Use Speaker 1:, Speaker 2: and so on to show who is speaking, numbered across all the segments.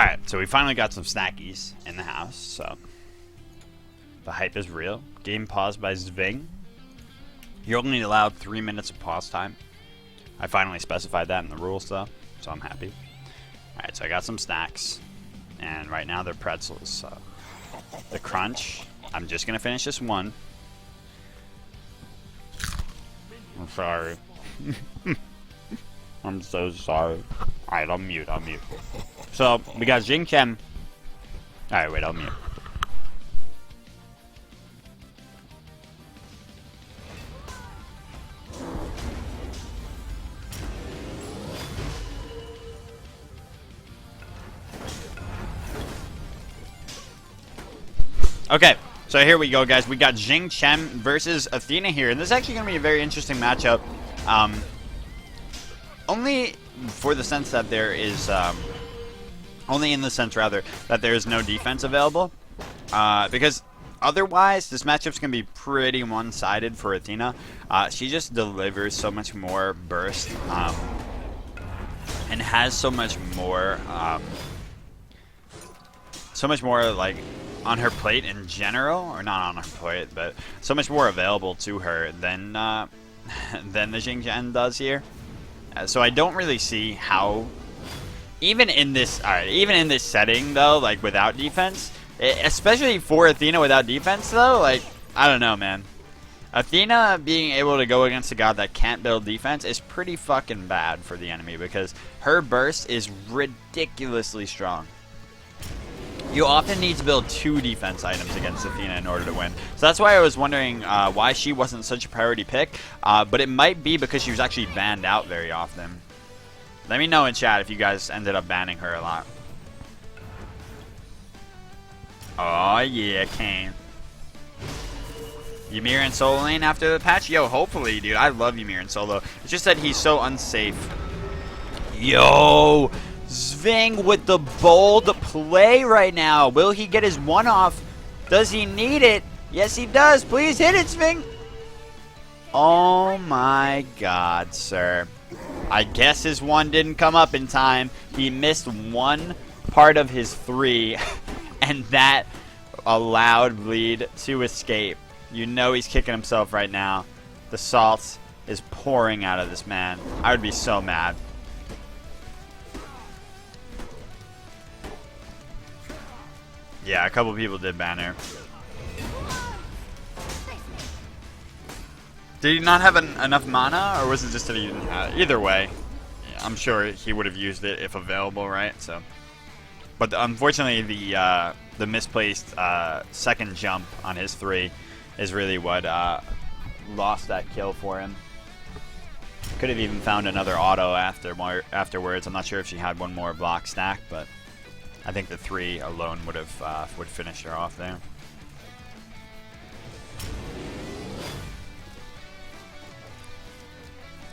Speaker 1: Alright, so we finally got some snackies in the house, so the hype is real. Game paused by Zving. You're only allowed 3 minutes of pause time. I finally specified that in the rules, though, so I'm happy. Alright, so I got some snacks, and right now they're pretzels, so the crunch, I'm just going to finish this one. I'm sorry. I'm so sorry. Alright, I'll mute. So, we got Xing Tian. Alright, wait, I'll mute. Okay, so here we go, guys. We got Xing Tian versus Athena here, and this is actually going to be a very interesting matchup. Only for the sense that there is, only in the sense, rather, that there is no defense available. Because otherwise, this matchup's going to be pretty one-sided for Athena. She just delivers so much more burst, and has so much more, like, on her plate in general, or not on her plate, but so much more available to her than the Xing Tian does here. So I don't really see how, even in this setting though, like without defense, especially for Athena without defense though, like I don't know, man. Athena being able to go against a god that can't build defense is pretty fucking bad for the enemy because her burst is ridiculously strong. You often need to build 2 defense items against Athena in order to win. So that's why I was wondering why she wasn't such a priority pick. But it might be because she was actually banned out very often. Let me know in chat if you guys ended up banning her a lot. Oh yeah, Kane. Ymir in solo lane after the patch? Yo, hopefully, dude. I love Ymir in solo. It's just that he's so unsafe. Yo! Zving with the bold play right now. Will he get his one off? Does he need it? Yes, he does. Please hit it, Zving. Oh my god, sir. I guess his one didn't come up in time. He missed one part of his 3, and that allowed Bleed to escape. You know he's kicking himself right now. The salt is pouring out of this man. I would be so mad. Yeah, a couple people did ban her. Did he not have enough mana, or was it just that he didn't have it? Either way, I'm sure he would have used it if available, right? So, but unfortunately, the misplaced second jump on his 3 is really what lost that kill for him. Could have even found another auto afterwards. I'm not sure if she had one more block stack, but I think the 3 alone would have would finish her off there.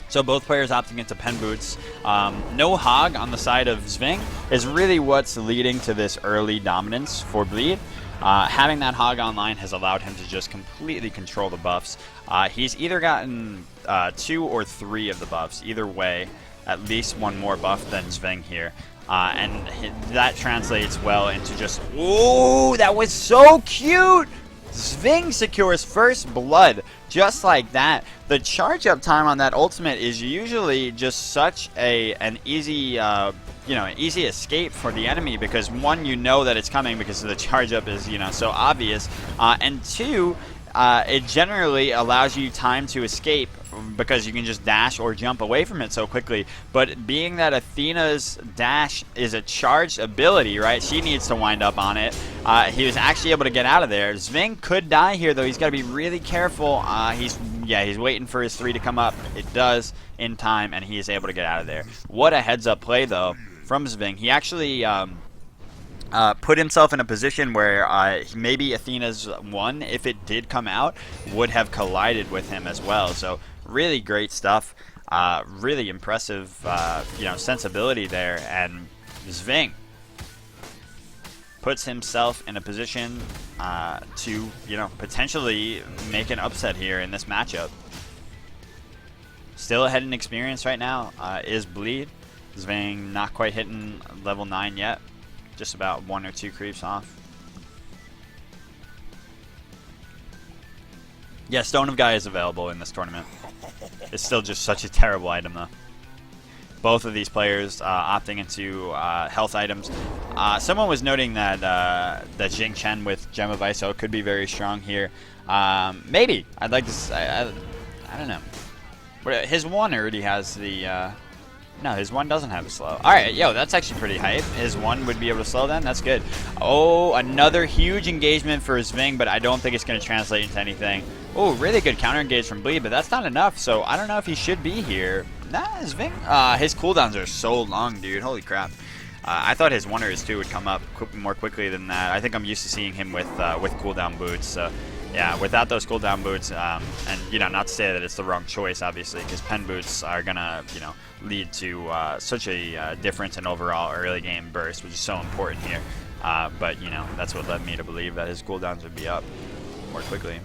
Speaker 1: So both players opting into pen boots. No hog on the side of Zving is really what's leading to this early dominance for Bleed. Having that hog online has allowed him to just completely control the buffs. He's either gotten 2 or 3 of the buffs. Either way, at least one more buff than Zving here. And that translates well into just... Ooh, that was so cute! Zving secures first blood, just like that. The charge up time on that ultimate is usually just such an easy, an easy escape for the enemy because 1, you know that it's coming because the charge up is, so obvious, and 2, it generally allows you time to escape because you can just dash or jump away from it so quickly. But being that Athena's dash is a charged ability, right? She needs to wind up on it. He was actually able to get out of there. Zving could die here, though. He's got to be really careful. He's waiting for his 3 to come up. It does in time, and he is able to get out of there. What a heads-up play, though, from Zving. He actually... put himself in a position where maybe Athena's 1, if it did come out, would have collided with him as well. So really great stuff. Really impressive, sensibility there. And Zving puts himself in a position to, potentially make an upset here in this matchup. Still ahead in experience right now is Bleed. Zving not quite hitting level 9 yet. just about 1 or 2 creeps off. Yeah, Stone of Gaia is available in this tournament. It's still just such a terrible item, though. Both of these players opting into health items. Someone was noting that that Xing Tian with Gem of ISO could be very strong here. Maybe. I'd like to. I don't know. But his one already has the. No, his one doesn't have a slow. All right, yo, that's actually pretty hype. His one would be able to slow then. That's good. Oh, another huge engagement for Zving, but I don't think it's going to translate into anything. Oh, really good counter engage from Bleed, but that's not enough. So I don't know if he should be here. Nah, Zving. His cooldowns are so long, dude. Holy crap. I thought his 1 or his 2 would come up more quickly than that. I think I'm used to seeing him with cooldown boots. So yeah, without those cooldown boots, and you know, not to say that it's the wrong choice, obviously, because pen boots are gonna, you know, lead to such a difference in overall early game burst, which is so important here. But you know, that's what led me to believe that his cooldowns would be up more quickly.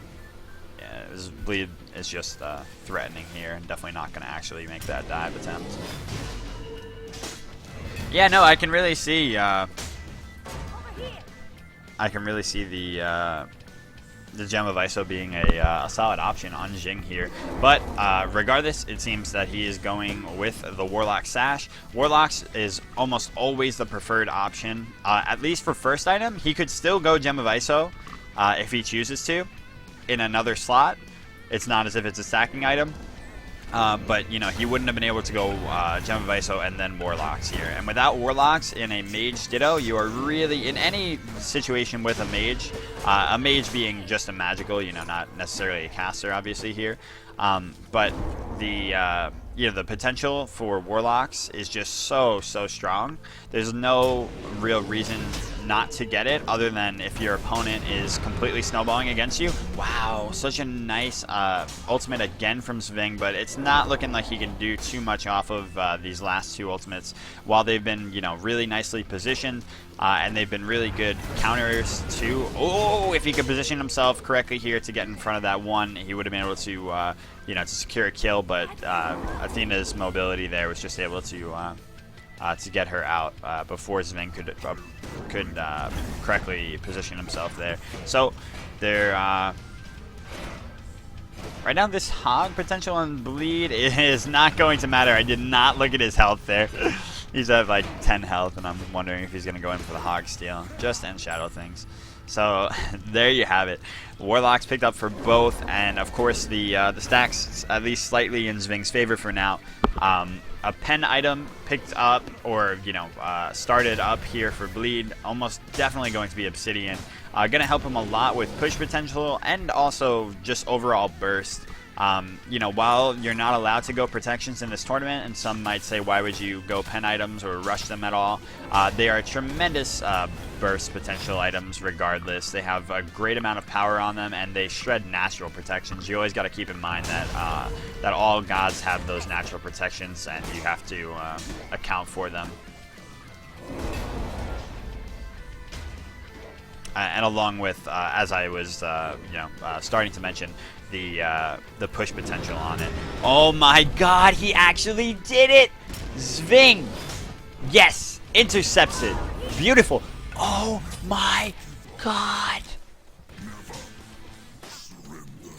Speaker 1: Yeah, his bleed is just threatening here, and definitely not gonna actually make that dive attempt. Yeah, no, I can really see. The Gem of ISO being a solid option on Xing here. But regardless, it seems that he is going with the Warlock Sash. Warlocks is almost always the preferred option, at least for first item. He could still go Gem of ISO if he chooses to in another slot. It's not as if it's a stacking item. But, you know, he wouldn't have been able to go Gem of ISO and then Warlocks here. And without Warlocks in a Mage Ditto, you are really, in any situation with a mage being just a magical, you know, not necessarily a caster, obviously, here. But the, you know, the potential for Warlocks is just so strong. There's no real reason not to get it, other than if your opponent is completely snowballing against you. Wow, such a nice ultimate again from Zving, but it's not looking like he can do too much off of these last 2 ultimates. While they've been, you know, really nicely positioned, and they've been really good counters too. Oh, if he could position himself correctly here to get in front of that one, he would have been able to, you know, to secure a kill. But Athena's mobility there was just able to get her out before Zving could correctly position himself there. So they're right now, this hog potential on bleed is not going to matter. I did not look at his health there. He's at like 10 health, and I'm wondering if he's going to go in for the hog steal. Just NShadow things. So there you have it. Warlocks picked up for both, and of course the stacks at least slightly in Zving's favor for now. A pen item picked up, or you know, started up here for bleed. Almost definitely going to be Obsidian. Going to help him a lot with push potential and also just overall burst. You know, while you're not allowed to go protections in this tournament, and some might say, why would you go pen items or rush them at all? They are tremendous burst potential items regardless. They have a great amount of power on them, and they shred natural protections. You always got to keep in mind that that all gods have those natural protections, and you have to account for them. And along with, as I was, you know, starting to mention, the push potential on it. Oh my God, he actually did it! Zving! Yes! Intercepts it. Beautiful. Oh my God!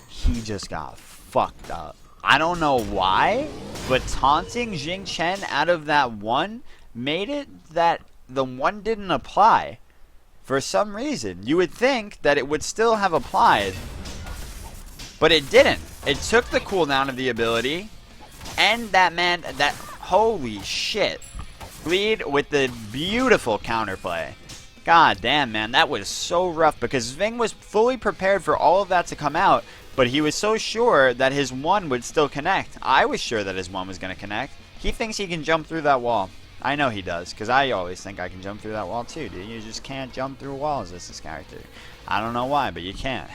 Speaker 1: He just got fucked up. I don't know why, but taunting Xing Tian out of that one made it that the one didn't apply. For some reason, you would think that it would still have applied, but it didn't. It took the cooldown of the ability, and that man, that, holy shit. Bleed with the beautiful counterplay. God damn, man, that was so rough, because Zving was fully prepared for all of that to come out, but he was so sure that his one would still connect. I was sure that his one was going to connect. He thinks he can jump through that wall. I know he does, because I always think I can jump through that wall too, dude. You just can't jump through walls as this character. I don't know why, but you can't.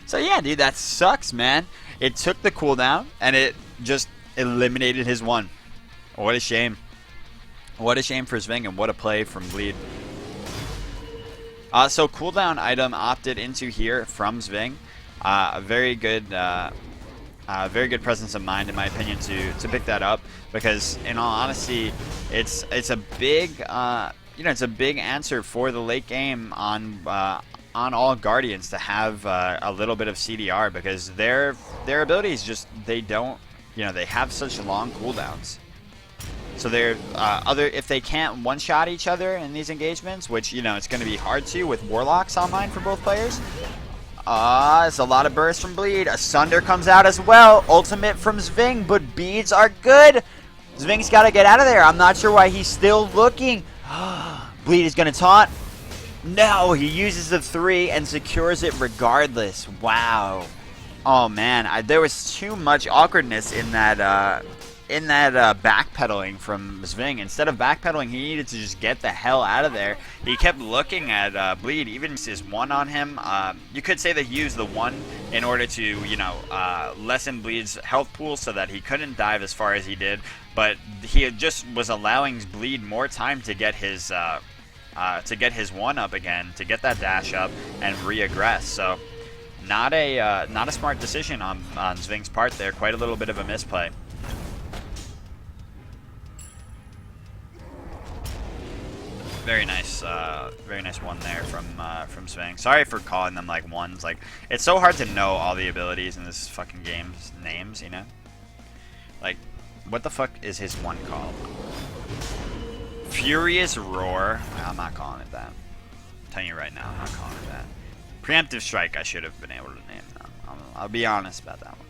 Speaker 1: So yeah, dude, that sucks, man. It took the cooldown, and it just eliminated his one. What a shame. What a shame for Zving, and what a play from Bleed. So cooldown item opted into here from Zving. A very good presence of mind, in my opinion, to pick that up, because in all honesty, it's a big you know, it's a big answer for the late game on all Guardians to have a little bit of CDR, because their abilities just, they don't, you know, they have such long cooldowns. So they're if they can't one-shot each other in these engagements, which, you know, it's going to be hard to with Warlocks online for both players. It's a lot of bursts from Bleed. A Sunder comes out as well. Ultimate from Zving, but beads are good. Zving's got to get out of there. I'm not sure why he's still looking. Bleed is going to taunt. No, he uses the 3 and secures it regardless. Wow. Oh man, there was too much awkwardness in that backpedaling from Zving. Instead of backpedaling, he needed to just get the hell out of there. He kept looking at Bleed, even his 1 on him. You could say that he used the 1 in order to, you know, lessen Bleed's health pool so that he couldn't dive as far as he did. But he just was allowing Bleed more time to get his 1 up again, to get that dash up and re-aggress. So not a smart decision on Zving's part there. Quite a little bit of a misplay. Very nice one there from Zving. Sorry for calling them like ones. Like, it's so hard to know all the abilities in this fucking game's names, you know? Like, what the fuck is his 1 called? Furious Roar. I'm not calling it that. I'm telling you right now, I'm not calling it that. Preemptive Strike, I should have been able to name that. I'll be honest about that one.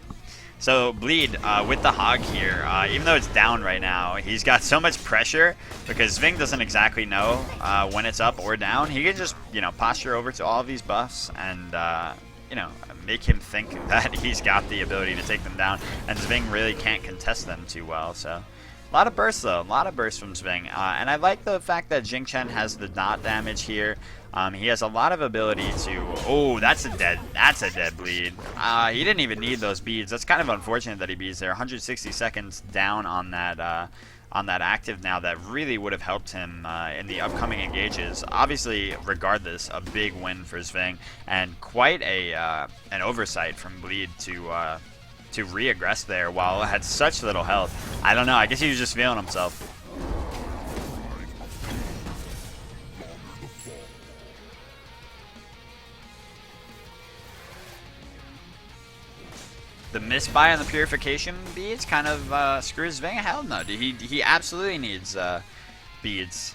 Speaker 1: So Bleed with the Hog here, even though it's down right now, he's got so much pressure because Zving doesn't exactly know when it's up or down. He can just, you know, posture over to all of these buffs and, you know, make him think that he's got the ability to take them down. And Zving really can't contest them too well. So a lot of bursts though, a lot of bursts from Zving. And I like the fact that Xing Tian has the dot damage here. He has a lot of ability to... Oh, that's a dead Bleed. He didn't even need those beads. That's kind of unfortunate that he beads there. 160 seconds down on that active now. That really would have helped him in the upcoming engages. Obviously, regardless, a big win for Zving, and quite an oversight from Bleed to re-aggress there while it had such little health. I don't know. I guess he was just feeling himself. The misbuy on the Purification beads kind of screws Zving. Hell no, dude. He absolutely needs beads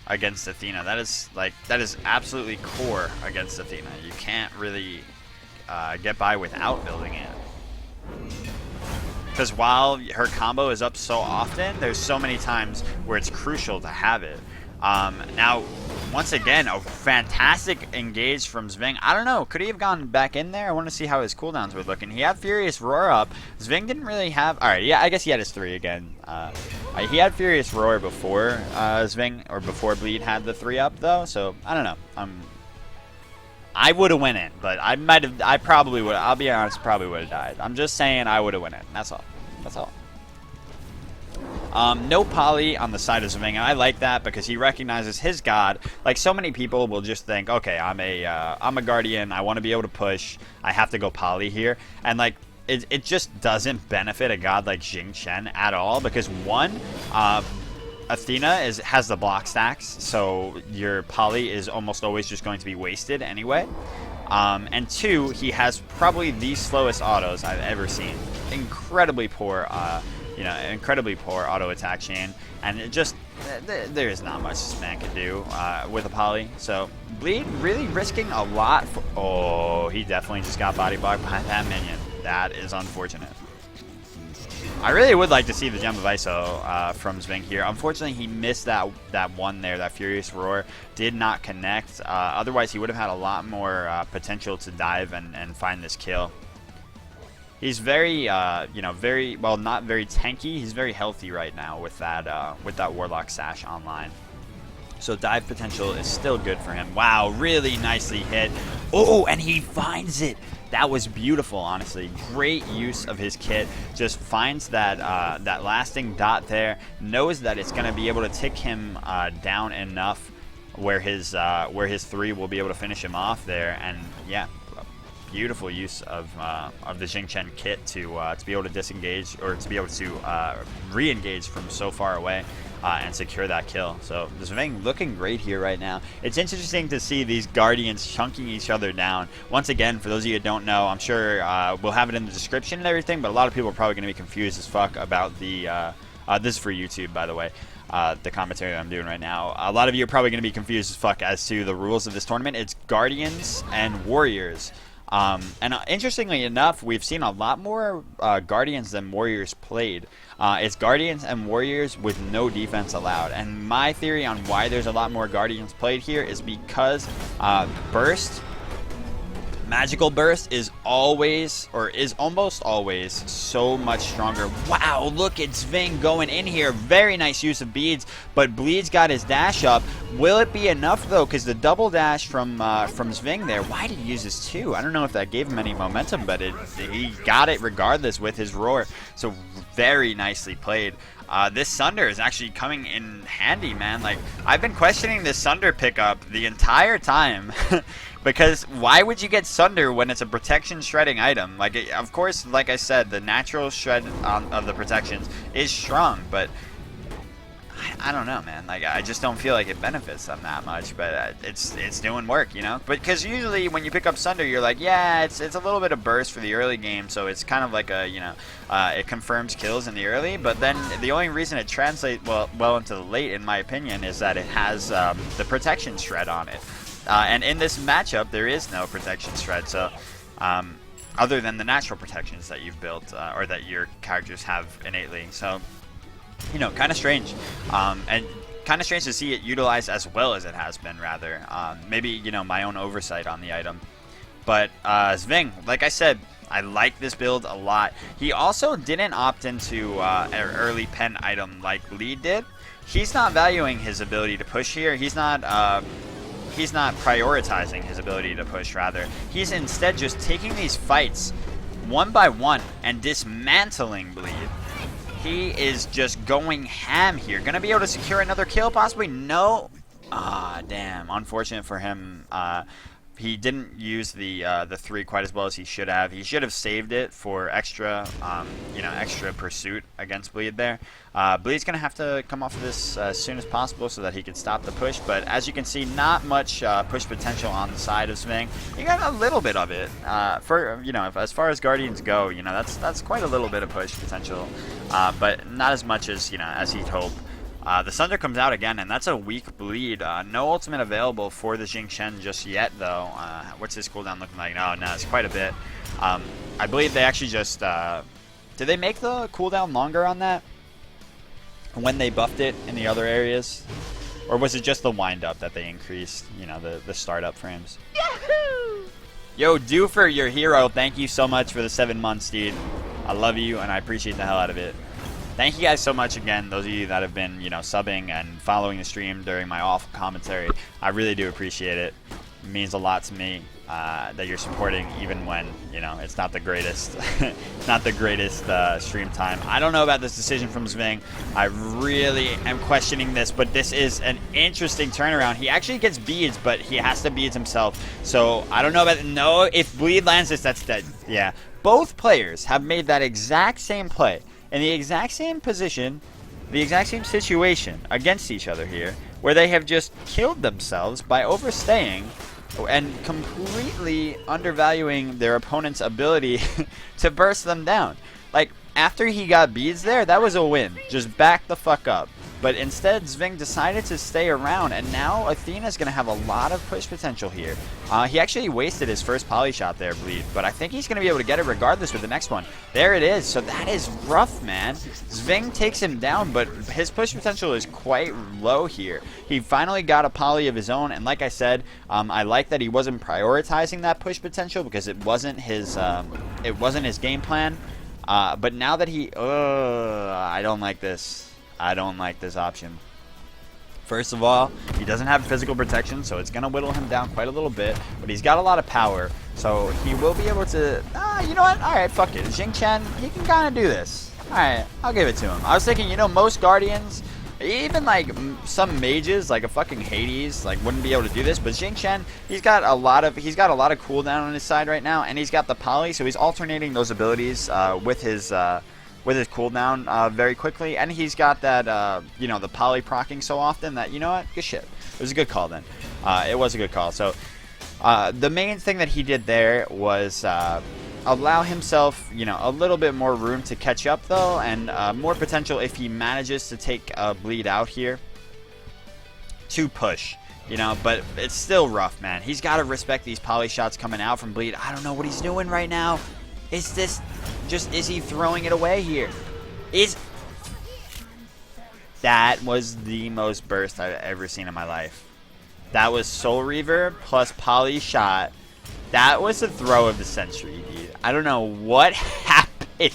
Speaker 1: against Athena. That is absolutely core against Athena. You can't really get by without building it. Because while her combo is up so often, there's so many times where it's crucial to have it. Now, once again, a fantastic engage from Zving. I don't know, could he have gone back in there? I want to see how his cooldowns were looking. He had Furious Roar up. Zving didn't really have... Alright, yeah, I guess he had his 3 again. He had Furious Roar before Zving, or before Bleed had the 3 up, though, so I don't know. I would have went in, but I probably would. I'll be honest, probably would have died. I'm just saying I would have went in. That's all. That's all. No poly on the side of Zving, and I like that because he recognizes his god. Like, so many people will just think, okay, I'm a guardian, I want to be able to push, I have to go poly here, and like it just doesn't benefit a god like Xing Tian at all, because one, Athena has the block stacks, so your poly is almost always just going to be wasted anyway. And 2, he has probably the slowest autos I've ever seen. Incredibly poor, incredibly poor auto attack chain, and it just there is not much this man can do with a poly. So Bleed really risking a lot. Oh, he definitely just got body blocked by that minion. That is unfortunate. I really would like to see the Gem of ISO from Zving here. Unfortunately, he missed that one there. That Furious Roar did not connect. Otherwise, he would have had a lot more potential to dive and find this kill. He's very, very, well, not very tanky. He's very healthy right now with that Warlock Sash online. So dive potential is still good for him. Wow, really nicely hit. Oh, and he finds it. That was beautiful, honestly. Great use of his kit. Just finds that that lasting dot there. Knows that it's going to be able to tick him down enough where his 3 will be able to finish him off there. And yeah, beautiful use of the Xing Tian kit to be able to disengage, or to be able to re-engage from so far away and secure that kill. So the Zving looking great here right now. It's interesting to see these Guardians chunking each other down. Once again, for those of you who don't know, I'm sure we'll have it in the description and everything, but a lot of people are probably going to be confused as fuck about the... this is for YouTube, by the way. The commentary that I'm doing right now. A lot of you are probably going to be confused as fuck as to the rules of this tournament. It's Guardians and Warriors. And interestingly enough, we've seen a lot more Guardians than Warriors played. It's Guardians and Warriors with no defense allowed. And my theory on why there's a lot more Guardians played here is because Burst, Magical Burst is always, or is almost always, so much stronger. Wow, look at Zving going in here. Very nice use of beads, but Bleed's got his dash up. Will it be enough, though? Because the double dash from Zving there, why did he use his 2? I don't know if that gave him any momentum, but he got it regardless with his roar. So very nicely played. This Sunder is actually coming in handy, man. Like, I've been questioning this Sunder pickup the entire time. Because why would you get Sunder when it's a protection shredding item? Like, of course, like I said, the natural shred of the protections is strong, but I don't know, man. Like, I just don't feel like it benefits them that much, but it's doing work, you know? But because usually when you pick up Sunder, you're like, yeah, it's a little bit of burst for the early game, so it's kind of like a, you know, it confirms kills in the early, but then the only reason it translates well into the late, in my opinion, is that it has the protection shred on it. And in this matchup, there is no protection shred, so other than the natural protections that you've built, or that your characters have innately. So, you know, kind of strange. And kind of strange to see it utilized as well as it has been, rather. Maybe, you know, my own oversight on the item. But Zving, like I said, I like this build a lot. He also didn't opt into an early pen item like Bleed did. He's not valuing his ability to push here. He's not prioritizing his ability to push, rather. He's instead just taking these fights one by one and dismantling Bleed. He is just going ham here. Gonna be able to secure another kill, possibly? No. Ah, damn. Unfortunate for him. He didn't use the 3 quite as well as he should have. He should have saved it for extra, you know, extra pursuit against Bleed there. Bleed's gonna have to come off of this as soon as possible so that he can stop the push. But as you can see, not much push potential on the side of Zving. You got a little bit of it. For, you know, as far as Guardians go, you know, that's quite a little bit of push potential, but not as much as, you know, as he'd hope. The Sunder comes out again, and that's a weak Bleed. No ultimate available for the Xing Tian just yet, though. What's his cooldown looking like? No, it's quite a bit. I believe they actually just... did they make the cooldown longer on that when they buffed it in the other areas? Or was it just the wind-up that they increased, you know, the startup frames? Yahoo! Yo, Doofer, your hero, thank you so much for the 7 months, dude. I love you, and I appreciate the hell out of it. Thank you guys so much again, those of you that have been, you know, subbing and following the stream during my awful commentary. I really do appreciate it. It means a lot to me that you're supporting, even when, you know, it's not the greatest, not the greatest stream time. I don't know about this decision from Zving. I really am questioning this, but this is an interesting turnaround. He actually gets beads, but he has to beads himself. So I don't know about no. If Bleed lands this, that's dead. Yeah, both players have made that exact same play in the exact same position, the exact same situation against each other here, where they have just killed themselves by overstaying and completely undervaluing their opponent's ability to burst them down. Like, after he got beads there, that was a win. Just back the fuck up. But instead, Zving decided to stay around, and now Athena's going to have a lot of push potential here. He actually wasted his first poly shot there, Bleed, but I think he's going to be able to get it regardless with the next one. There it is. So that is rough, man. Zving takes him down, but his push potential is quite low here. He finally got a poly of his own, and like I said, I like that he wasn't prioritizing that push potential because it wasn't his game plan. But now that he... I don't like this. I don't like this option. First of all, he doesn't have physical protection, so it's going to whittle him down quite a little bit. But he's got a lot of power, so he will be able to... you know what? Alright, fuck it. Xing Tian, he can kind of do this. Alright, I'll give it to him. I was thinking, you know, most Guardians even like some mages, like a fucking Hades, like wouldn't be able to do this. But Xing Tian, he's got a lot of cooldown on his side right now, and he's got the poly, so he's alternating those abilities with his cooldown very quickly, and he's got that you know, the poly procking so often that, you know what, good shit. It was a good call then. It was a good call. So the main thing that he did there was allow himself, you know, a little bit more room to catch up though, and more potential if he manages to take a bleed out here to push, you know. But it's still rough, man. He's got to respect these poly shots coming out from bleed. I don't know what he's doing right now. Is this just, is he throwing it away here? That was the most burst I've ever seen in my life. That was Soul Reaver plus poly shot. That was the throw of the century, dude. I don't know what happened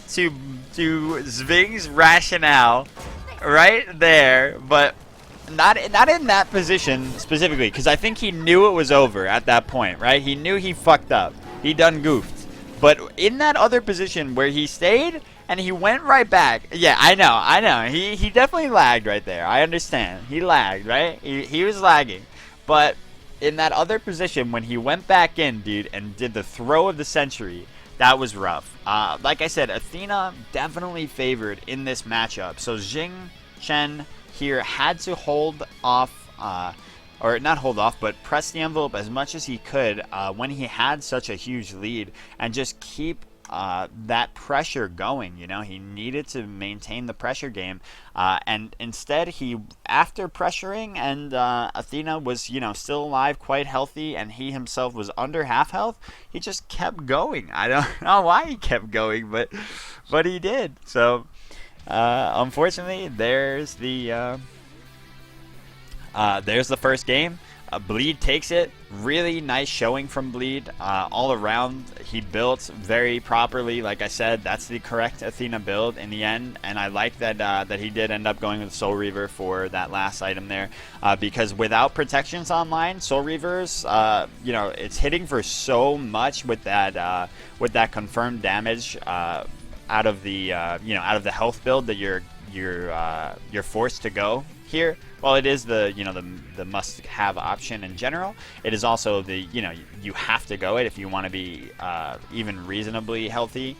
Speaker 1: to Zving's rationale right there, but not in that position specifically, because I think he knew it was over at that point, right? He knew he fucked up. He done goofed. But in that other position where he stayed and he went right back. Yeah, I know. He definitely lagged right there. I understand. He lagged, right? He was lagging. But in that other position when he went back in, dude, and did the throw of the century, that was rough. Like I said, Athena definitely favored in this matchup. So Xing Tian here had to hold off, or not hold off, but press the envelope as much as he could when he had such a huge lead, and just keep that pressure going. You know, he needed to maintain the pressure game, and instead he, after pressuring and Athena was, you know, still alive, quite healthy, and he himself was under half health, he just kept going. I don't know why he kept going, but he did. So unfortunately, there's the first game. Bleed takes it. Really nice showing from Bleed. All around, he built very properly. Like I said, that's the correct Athena build in the end, and I like that he did end up going with Soul Reaver for that last item there, because without protections online, Soul Reavers, you know, it's hitting for so much with that confirmed damage out of the you know, out of the health build that you're forced to go here. Well, it is the, you know, the must-have option in general. It is also the, you know, you have to go it if you want to be even reasonably healthy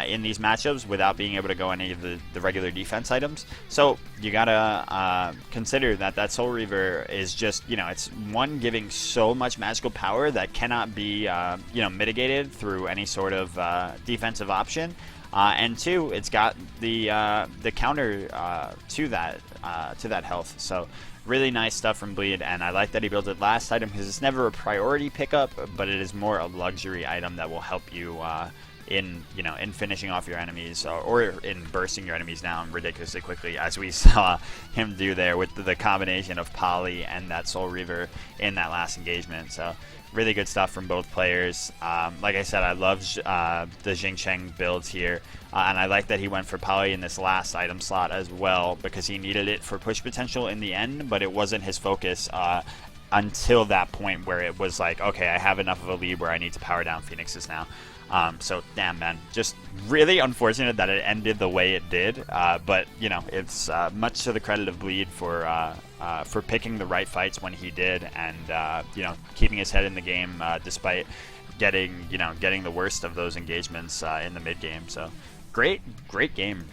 Speaker 1: in these matchups without being able to go any of the regular defense items. So you gotta consider that Soul Reaver is just, you know, it's one, giving so much magical power that cannot be you know, mitigated through any sort of defensive option. And two, it's got the counter to that health. So really nice stuff from Bleed, and I like that he built it last item because it's never a priority pickup, but it is more a luxury item that will help you in, you know, in finishing off your enemies, or in bursting your enemies down ridiculously quickly, as we saw him do there with the combination of Poly and that Soul Reaver in that last engagement. So really good stuff from both players. Like I said, I love the Xing Tian builds here, and I like that he went for Poly in this last item slot as well, because he needed it for push potential in the end, but it wasn't his focus until that point where it was like, okay, I have enough of a lead where I need to power down Phoenixes now. So damn, man, just really unfortunate that it ended the way it did, but you know, it's much to the credit of Bleed for picking the right fights when he did, and you know, keeping his head in the game despite getting the worst of those engagements in the mid game. So great game.